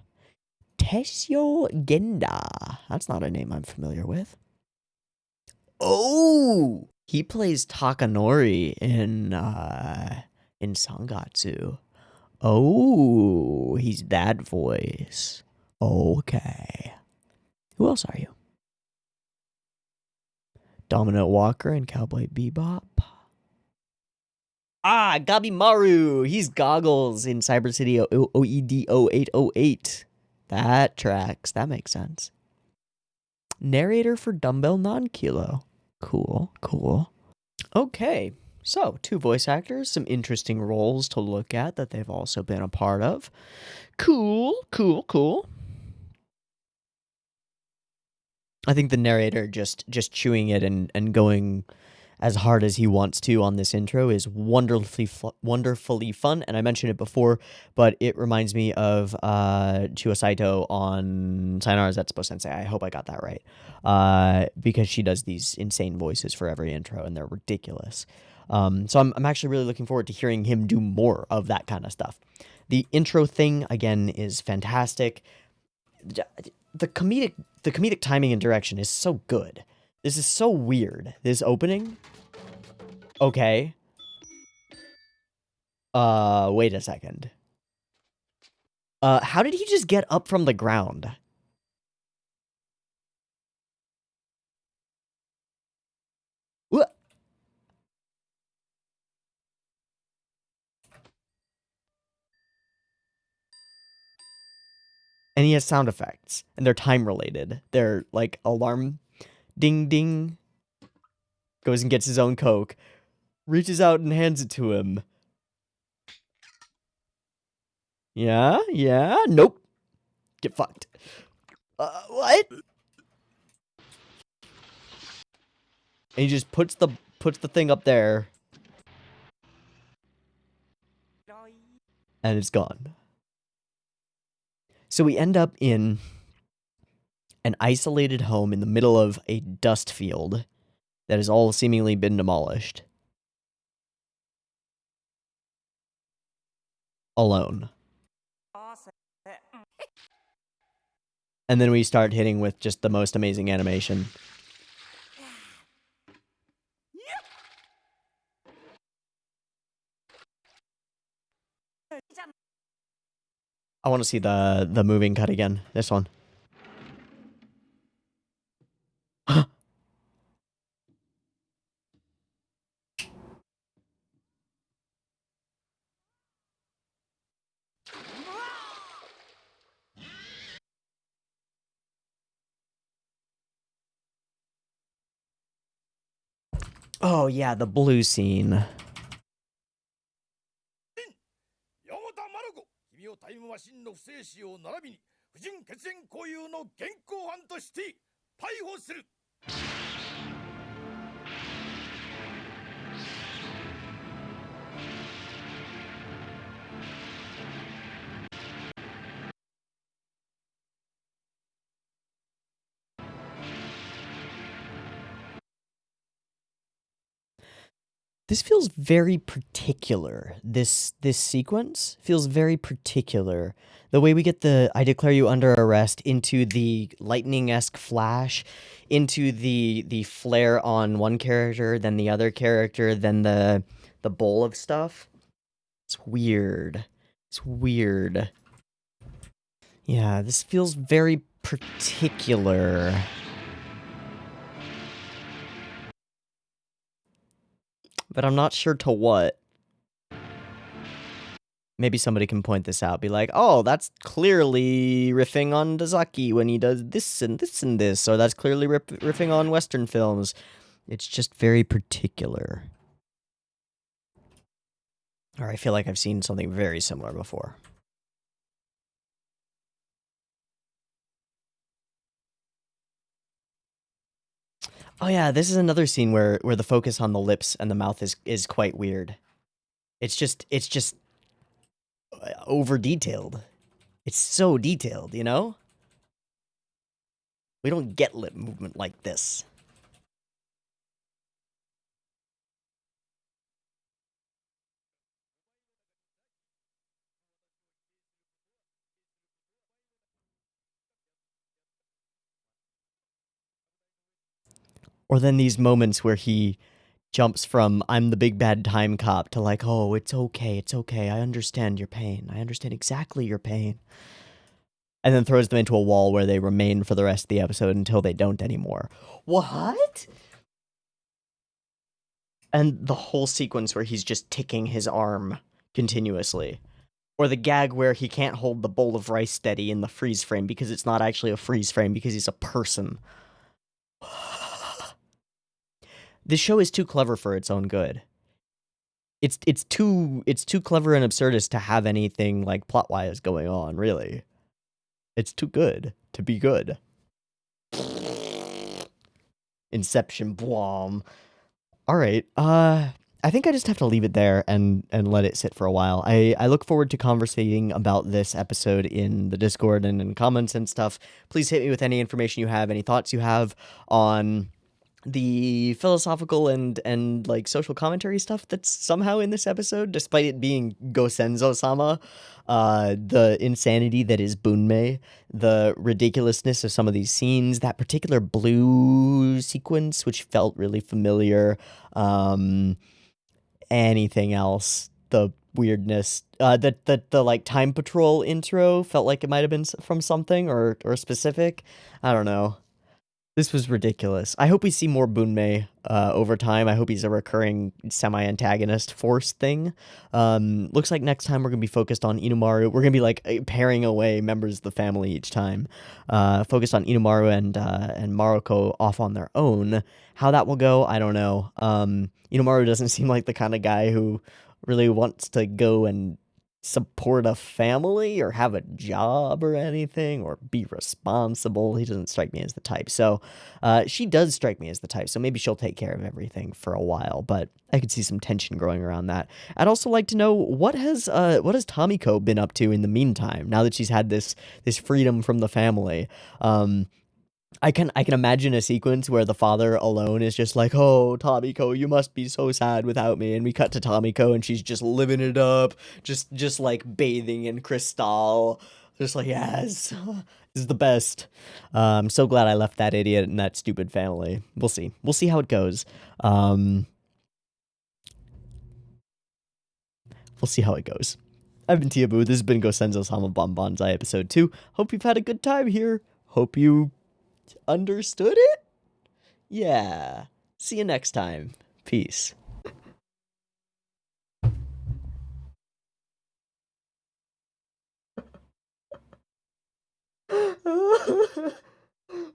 Tessio Genda. That's not a name I'm familiar with. Oh, he plays Takanori in Sangatsu. Oh, he's that voice. Okay. Who else are you? Dominant Walker and Cowboy Bebop. Ah, Gabimaru. He's Goggles in Cyber City OEDO 808. That tracks. That makes sense. Narrator for Dumbbell Non-Kilo. Cool, cool. Okay, so 2 voice actors, some interesting roles to look at that they've also been a part of. Cool, cool, cool. I think the narrator just chewing it and going as hard as he wants to on this intro is wonderfully fun, and I mentioned it before, but it reminds me of Chua Saito on Sayonara Zetsubo Sensei. I hope I got that right, because she does these insane voices for every intro, and they're ridiculous. So I'm actually really looking forward to hearing him do more of that kind of stuff. The intro thing, again, is fantastic. The comedic timing and direction is so good. This is so weird. This opening. Okay. Wait a second. How did he just get up from the ground? What? And he has sound effects, and they're time related. They're like alarm, ding ding. Goes and gets his own Coke, reaches out and hands it to him. Yeah, nope. Get fucked. What? And he just puts the thing up there, and it's gone. So we end up in an isolated home in the middle of a dust field that has all seemingly been demolished. alone. And then we start hitting with just the most amazing animation. I want to see the moving cut again. This one. Oh yeah, the blue scene. タイムマシンの不正使用並びに不純血縁交友の現行犯として逮捕する。This feels very particular. This sequence feels very particular. The way we get the I declare you under arrest into the lightning-esque flash, into the flare on one character, then the other character, then the bowl of stuff. It's weird. It's weird. Yeah, this feels very particular. But I'm not sure to what. Maybe somebody can point this out. Be like, oh, that's clearly riffing on Dazaki when he does this and this and this. Or that's clearly riffing on Western films. It's just very particular. Or I feel like I've seen something very similar before. Oh yeah, this is another scene where the focus on the lips and the mouth is quite weird. It's just over detailed. It's so detailed, you know? We don't get lip movement like this. Or then these moments where he jumps from I'm the big bad time cop to like, oh, it's okay, I understand your pain. I understand exactly your pain. And then throws them into a wall where they remain for the rest of the episode until they don't anymore. What? And the whole sequence where he's just ticking his arm continuously. Or the gag where he can't hold the bowl of rice steady in the freeze frame because it's not actually a freeze frame because he's a person. This show is too clever for its own good. It's too clever and absurdist to have anything like plot-wise going on, really. It's too good to be good. Inception, blom. All right, I think I just have to leave it there and let it sit for a while. I look forward to conversating about this episode in the Discord and in comments and stuff. Please hit me with any information you have, any thoughts you have on the philosophical and like social commentary stuff that's somehow in this episode, despite it being Gosenzo-sama, the insanity that is Bunmei, the ridiculousness of some of these scenes, that particular blue sequence, which felt really familiar, anything else, the weirdness, the like time patrol intro felt like it might have been from something or specific, I don't know. This was ridiculous. I hope we see more Bunmei over time. I hope he's a recurring semi-antagonist force thing. Looks like next time we're going to be focused on Inumaru. We're going to be like pairing away members of the family each time. Focused on Inumaru and Maruko off on their own. How that will go, I don't know. Inumaru doesn't seem like the kind of guy who really wants to go and support a family or have a job or anything or be responsible. He doesn't strike me as the type. So she does strike me as the type. So maybe she'll take care of everything for a while, but I could see some tension growing around that. I'd also like to know what has Tomiko been up to in the meantime, now that she's had this freedom from the family. I can imagine a sequence where the father alone is just like, "Oh, Tomiko, you must be so sad without me." And we cut to Tomiko and she's just living it up, just like bathing in crystal. Just like, "Yes. This is the best." I'm so glad I left that idiot and that stupid family. We'll see. We'll see how it goes. We'll see how it goes. I've been Teeaboo. This has been Gosenzo-sama Banbanzai episode 2. Hope you've had a good time here. Hope you understood it? Yeah. See you next time. Peace.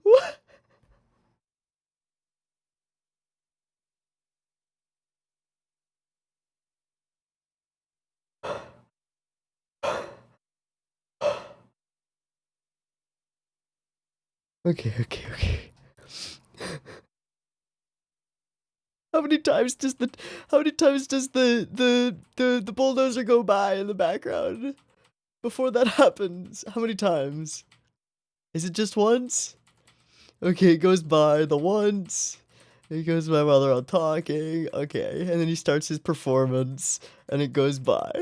What? Okay. How many times does the bulldozer go by in the background before that happens? How many times? Is it just once? Okay, it goes by the once. It goes by while they're all talking. Okay, and then he starts his performance, and it goes by,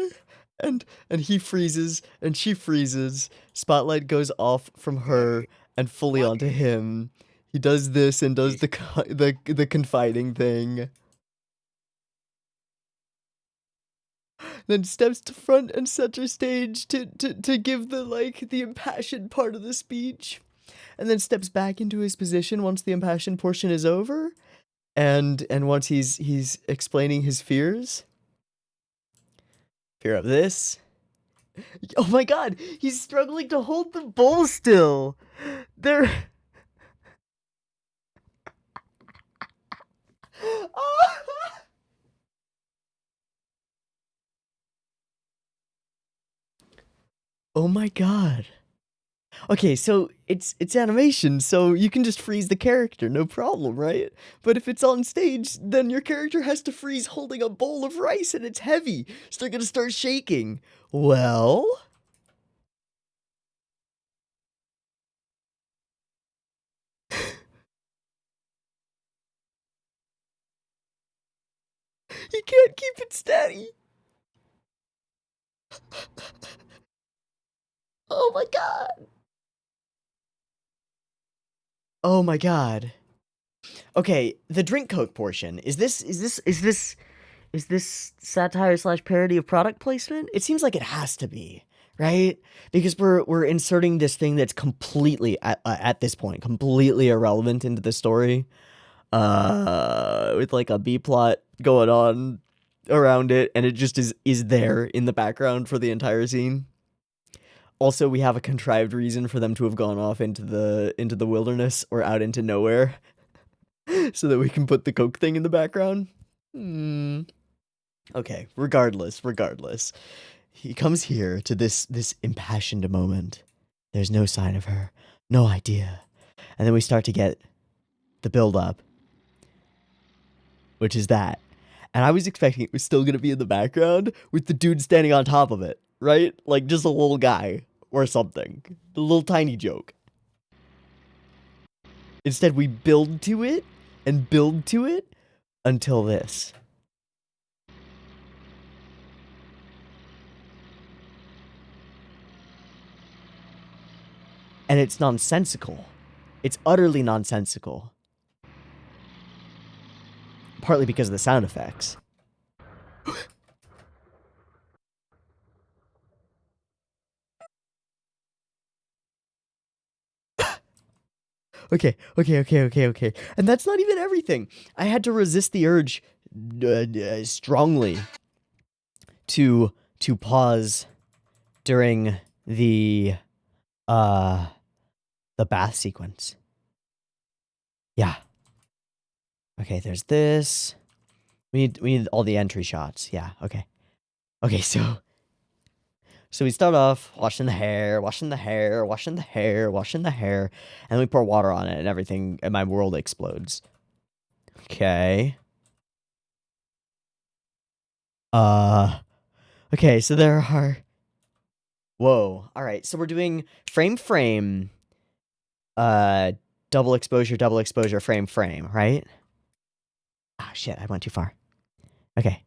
and he freezes, and she freezes. Spotlight goes off from her and fully onto him. He does this and does the confiding thing. Then steps to front and center stage to give the impassioned part of the speech, and then steps back into his position once the impassioned portion is over, and once he's explaining his fears. Fear of this. Oh my god, he's struggling to hold the bowl still. They're Oh my god. Okay, so it's animation, so you can just freeze the character, no problem, right? But if it's on stage, then your character has to freeze holding a bowl of rice and it's heavy, so they're gonna start shaking. Well? He can't keep it steady. Oh my god. Oh my god. Okay, the drink Coke portion. Is this satire slash parody of product placement? It seems like it has to be, right? Because we're inserting this thing that's completely at this point completely irrelevant into the story, with like a B plot going on around it, and it just is there in the background for the entire scene. Also, we have a contrived reason for them to have gone off into the wilderness or out into nowhere, so that we can put the Coke thing in the background. Okay, regardless. He comes here to this impassioned moment. There's no sign of her, no idea. And then we start to get the build up, which is that. And I was expecting it was still going to be in the background with the dude standing on top of it, right? Like just a little guy or something. A little tiny joke. Instead, we build to it and build to it until this. And it's nonsensical. It's utterly nonsensical. Partly because of the sound effects. Okay. And that's not even everything. I had to resist the urge strongly to pause during the bath sequence. Yeah. Okay, there's this. We need all the entry shots. Yeah, okay. Okay, so we start off washing the hair, and then we pour water on it and everything, and my world explodes. Okay. Okay, so there are... Whoa. Alright, so we're doing frame, double exposure, frame, right? Ah, shit, I went too far. Okay.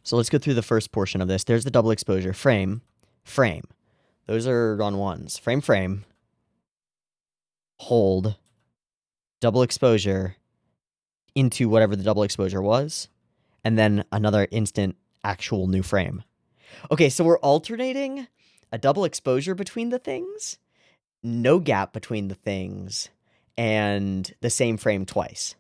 So let's go through the first portion of this. There's the double exposure, frame. Those are on ones. Frame. Hold. Double exposure into whatever the double exposure was. And then another instant actual new frame. Okay, so we're alternating a double exposure between the things, no gap between the things, and the same frame twice.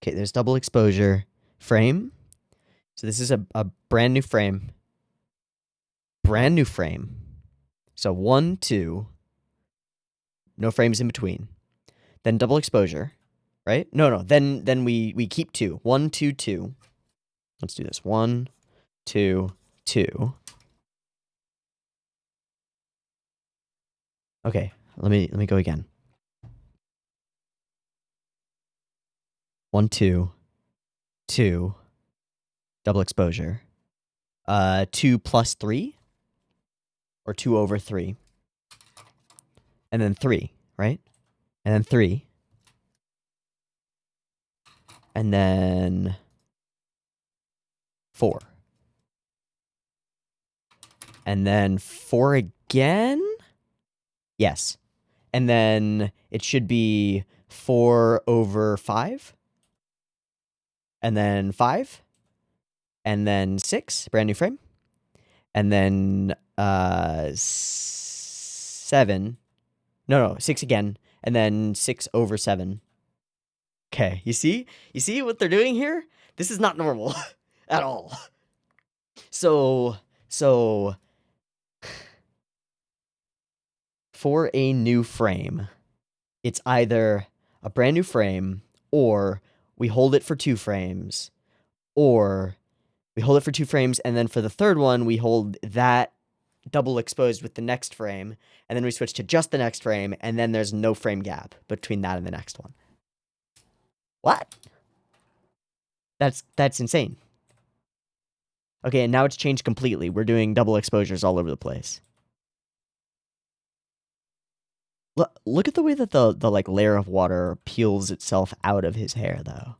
Okay, there's double exposure, frame. So this is a brand new frame. Brand new frame. So 1, 2, no frames in between. Then double exposure, right? No. Then we keep 2. 1, 2, 2. Let's do this. 1, 2, 2. Okay, let me go again. 1, 2, 2. Double exposure. 2 plus 3, or 2 over 3, and then 3, right? And then 3, and then 4, and then 4 again. Yes, and then it should be 4 over 5, and then 5, and then 6, brand new frame, and then 7. No, 6 again, and then 6 over 7. Okay, you see what they're doing here? This is not normal at all. So for a new frame, it's either a brand new frame, or we hold it for 2 frames, or we hold it for 2 frames, and then for the third one, we hold that double exposed with the next frame, and then we switch to just the next frame, and then there's no frame gap between that and the next one. What? That's insane. Okay, and now it's changed completely. We're doing double exposures all over the place. Look at the way that the like layer of water peels itself out of his hair, though.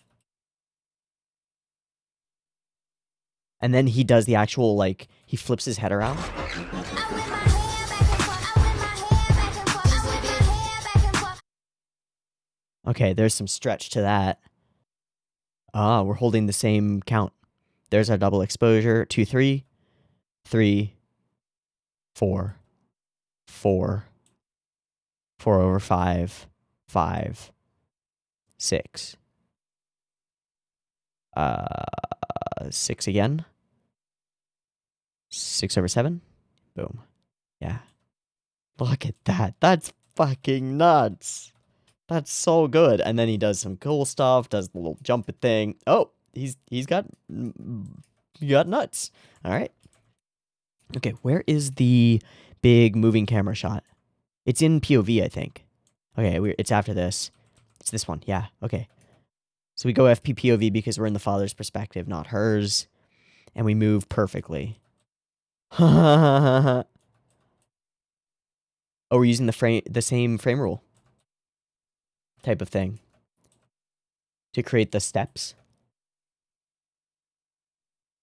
And then he does the actual, like, he flips his head around. Okay, there's some stretch to that. Ah, we're holding the same count. There's our double exposure. 2, 3, 3, 4, 4, 4 over 5, 5, 6. 6 again. 6 over 7. Boom. Yeah. Look at that. That's fucking nuts. That's so good. And then he does some cool stuff, does the little jumping thing. Oh, he's got nuts. All right. Okay, where is the big moving camera shot? It's in POV, I think. Okay, it's after this. It's this one. Yeah, okay. So we go FP POV because we're in the father's perspective, not hers. And we move perfectly. Oh, we're using the same frame rule type of thing to create the steps.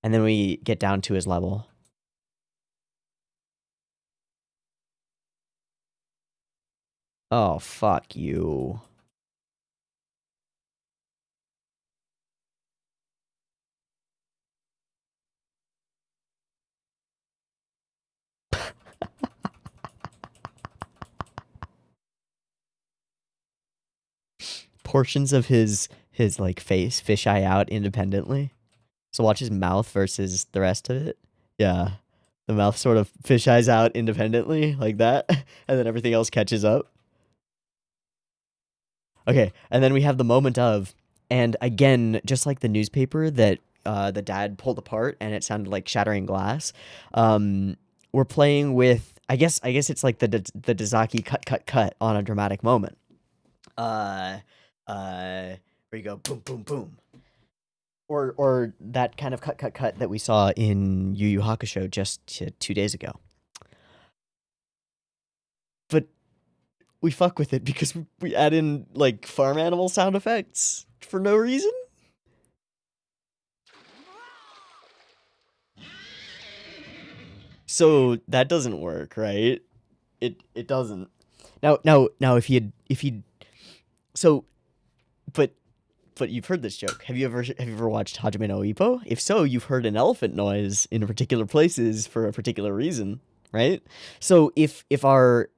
And then we get down to his level. Oh, fuck you. Portions of his like face fisheye out independently. So watch his mouth versus the rest of it. Yeah. The mouth sort of fisheyes out independently like that, and then everything else catches up. Okay, and then we have the moment of, and again, just like the newspaper that the dad pulled apart and it sounded like shattering glass, we're playing with, I guess it's like the Dazaki cut on a dramatic moment. where you go boom, boom, boom. Or that kind of cut that we saw in Yu Hakusho just 2 days ago. But we fuck with it because we add in, like, farm animal sound effects for no reason. So that doesn't work, right? It doesn't. Now if you'd so but you've heard this joke. Have you ever watched Hajime no Ippo? If so, you've heard an elephant noise in particular places for a particular reason, right? So if our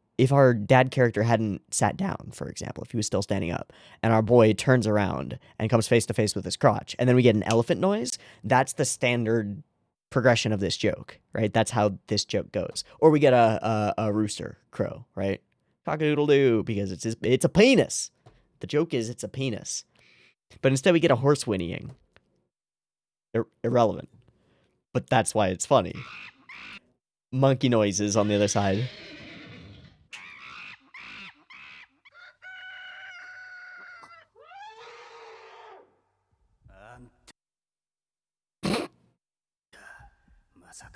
dad character hadn't sat down, for example, if he was still standing up, and our boy turns around and comes face to face with his crotch, and then we get an elephant noise, that's the standard progression of this joke, right? That's how this joke goes. Or we get a rooster crow, right? Cock-a-doodle-doo, because it's a penis. The joke is it's a penis. But instead we get a horse whinnying. Irrelevant. But that's why it's funny. Monkey noises on the other side.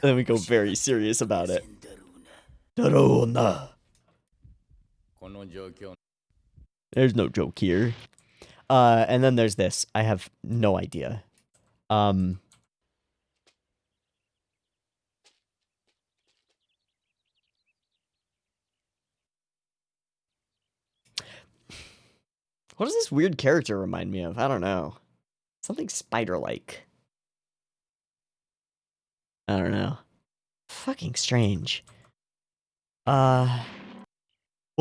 Then we go very serious about it. There's no joke here. And then there's this. I have no idea. What does this weird character remind me of? I don't know. Something spider-like. I don't know. Fucking strange. We'll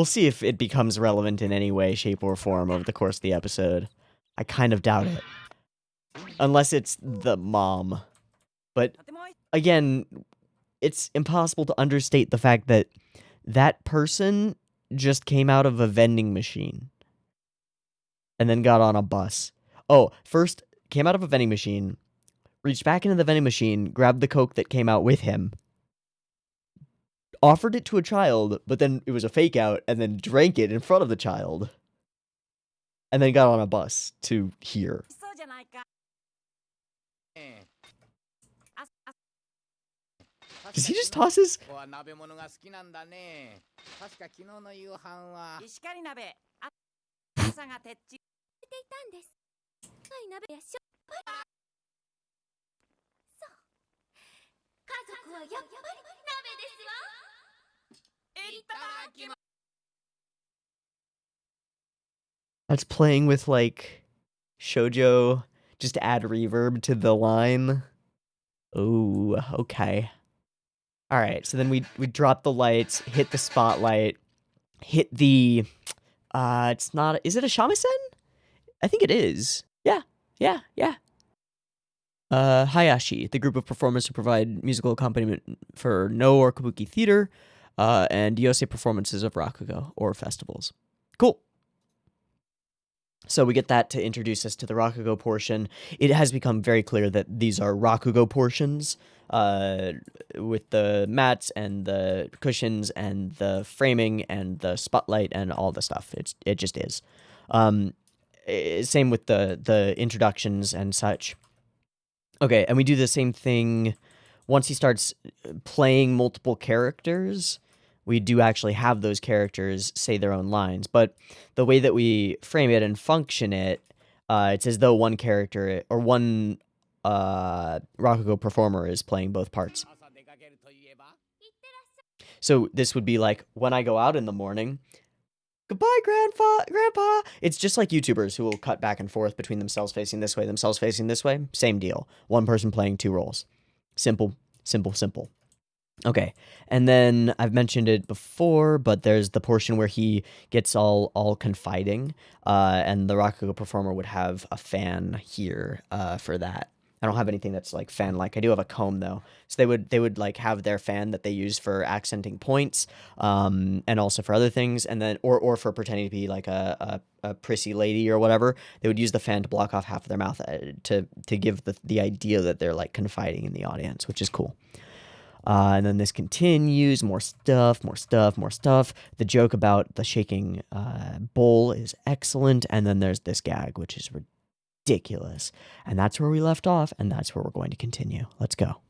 see if it becomes relevant in any way, shape, or form over the course of the episode. I kind of doubt it. Unless it's the mom. But, again, it's impossible to understate the fact that that person just came out of a vending machine. And then got on a bus. Oh, first came out of a vending machine, reached back into the vending machine, grabbed the Coke that came out with him, offered it to a child, but then it was a fake out, and then drank it in front of the child. And then got on a bus to here. Does he just toss his... That's playing with, like, shoujo, just to add reverb to the line. Ooh, okay. Alright, so then we drop the lights, hit the spotlight, hit the... it's not... Is it a shamisen? I think it is. Yeah. Hayashi, the group of performers who provide musical accompaniment for no or kabuki theater, and yosei performances of rakugo, or festivals. Cool. So we get that to introduce us to the rakugo portion. It has become very clear that these are rakugo portions, with the mats and the cushions and the framing and the spotlight and all the stuff. It just is. Same with the introductions and such. Okay, and we do the same thing once he starts playing multiple characters. We do actually have those characters say their own lines, but the way that we frame it and function it, it's as though one character or one rakugo performer is playing both parts. So this would be like, when I go out in the morning, goodbye, Grandpa. It's just like YouTubers who will cut back and forth between themselves facing this way, themselves facing this way. Same deal. One person playing two roles. Simple. Okay, and then I've mentioned it before, but there's the portion where he gets all confiding, and the rakugo performer would have a fan here for that. I don't have anything that's like fan-like. I do have a comb though, so they would like have their fan that they use for accenting points, and also for other things, and then or for pretending to be like a prissy lady or whatever. They would use the fan to block off half of their mouth to give the idea that they're like confiding in the audience, which is cool. And then this continues, more stuff, more stuff, more stuff. The joke about the shaking bowl is excellent. And then there's this gag, which is ridiculous. And that's where we left off, and that's where we're going to continue. Let's go.